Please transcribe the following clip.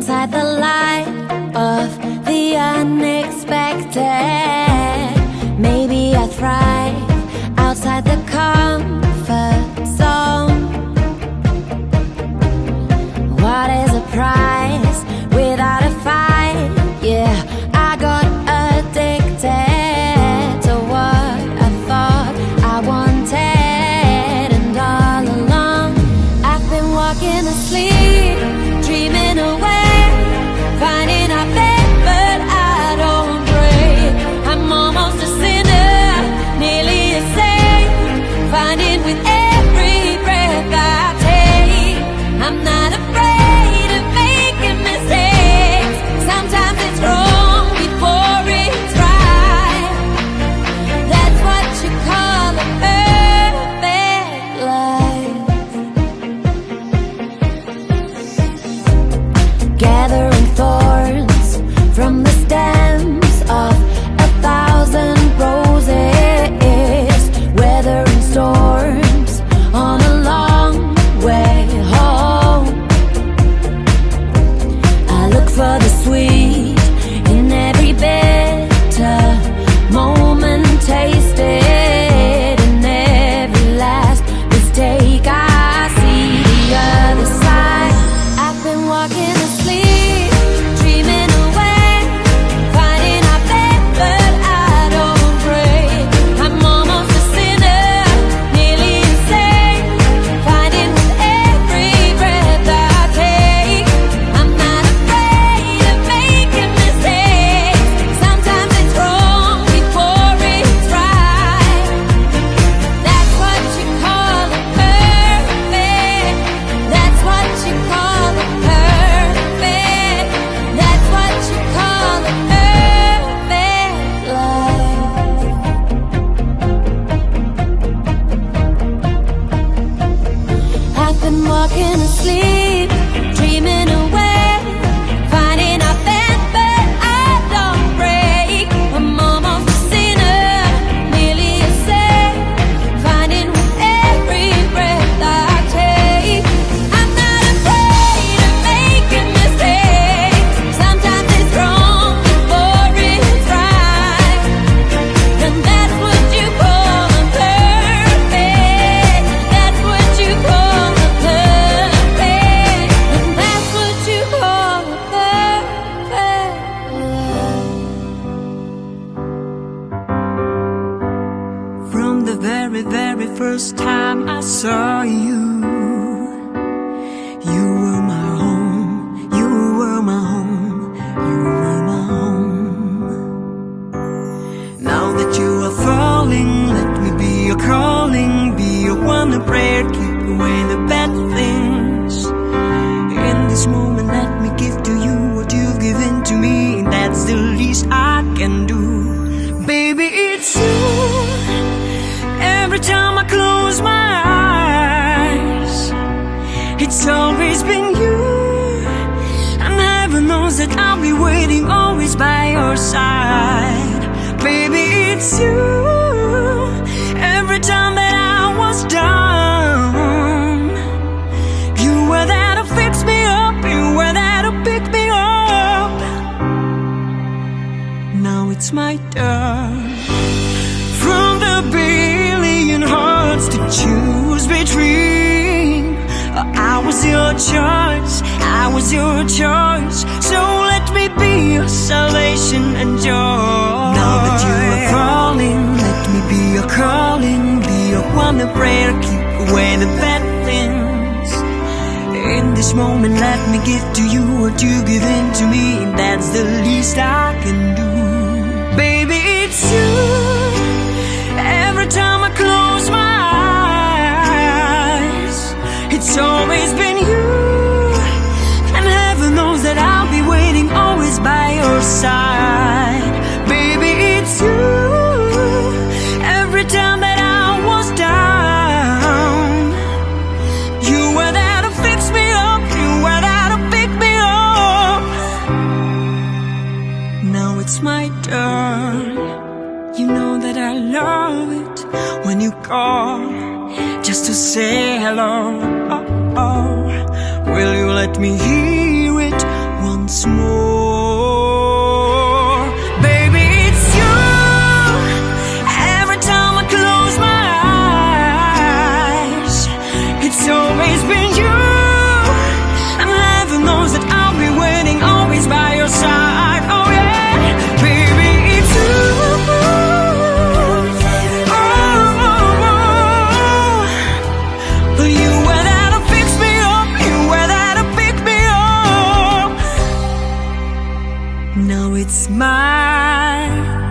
inside the light of the unexpected. Maybe I thrive outside the comfort zone. What is a prize without a fight? Yeah, I got addicted to what I thought I wanted. And all along I've been walking asleep, dreaming away, finding our bed, but I don't break. I'm almost a sinner, nearly a saint, finding with every breath I take. I'm not afraid of making mistakes. Sometimes it's wrong before it's right. That's what you call a perfect life. Gathering thorns from the stems of 1,000 roses, weathering storms on a long way home. I look for the sweet in every bitter moment tasted, in every last mistake I see the other side. I've been walking asleep, dreaming away, finding our bed, but I don't break. I'm almost a sinner, nearly insane, finding with every breath I take. I'm not afraid of making mistakes. Sometimes it's wrong before it's right. That's what you call a perfect. That's what you call a perfect. That's what you call a perfect life. I've been walking asleep, dreaming away, finding our bed, but I don't break. I'm almost a sinner, nearly a saint, finding with every breath I take. I'm not afraid of making mistakes. Sometimes it's wrong before it's right. And that's what you call a perfect. That's what you call a perfect. And that's what you call a perfect life. From the very, very first time I saw you, you were my home, you were my home, you were my home. Now that you are falling, let me be your calling, be your one prayer, keep away the bad things. In this moment, let me give to you what you've given to me. That's the least I can do. Baby, it's you. Every time I close my eyes, it's always been you. And heaven knows that I'll be waiting always by your side. Baby, it's you. Every time that I was down, you were there to fix me up, you were there to pick me up. Now it's my turn. From the billion hearts to choose between, I was your choice, I was your choice. So let me be your salvation and joy. Now that you are falling, let me be your calling, be your one prayer, keep away the bad things. In this moment, let me give to you what you've given to me. That's the least I can do. Baby, it's you. Every time I close my eyes, it's always been you. And heaven knows that I'll be waiting always by your side. Baby, it's you. Every time that I was down, you were there to fix me up, you were there to pick me up. Now it's my turn. You know that I love it when you call just to say hello. Oh, oh. Will you let me hear it one once more. Baby, it's you. Every time I close my eyes, it's always been you. And heaven knows that I'll be waiting always by your side. Oh yeah, baby, it's you. But you were there to fix me up. You were there to pick me up. Now it's my